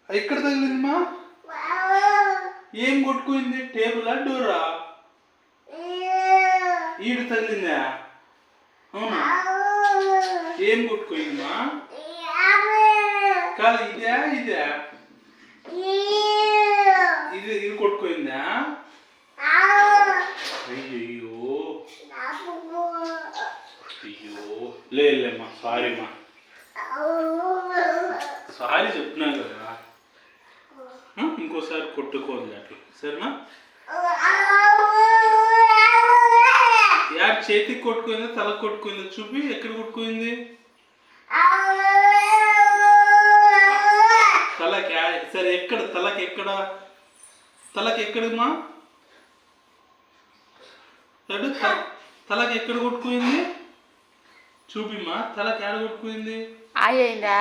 ఎక్కడ తగిలిందమ్మా? ఏం కొట్టుకుంది? Table Dora? ఈడు తగిలిందా? అవునా? ఏం కొట్టుకుందమ్మా? కాదు ఇదే ఇదే ఇది ఇది కొట్టుకుందా? అయ్యో అయ్యో లేమ్మా, సారీమ్మా, సారీ చెప్తున్నా కదా, ఇంకోసారి కొట్టుకోదు అట్లా, సరేనా? యాడ్ చేతికి కొట్టుకుందా తలకు కొట్టుకుందా చూపి, ఎక్కడ కొట్టుకుంది? తలకి. సరే ఎక్కడ తలకి? ఎక్కడ తలకి? ఎక్కడమ్మా? తలకి ఎక్కడ కొట్టుకుంది చూపిమ్మా, తలకి ఎక్కడ కొట్టుకుంది? అయిందా?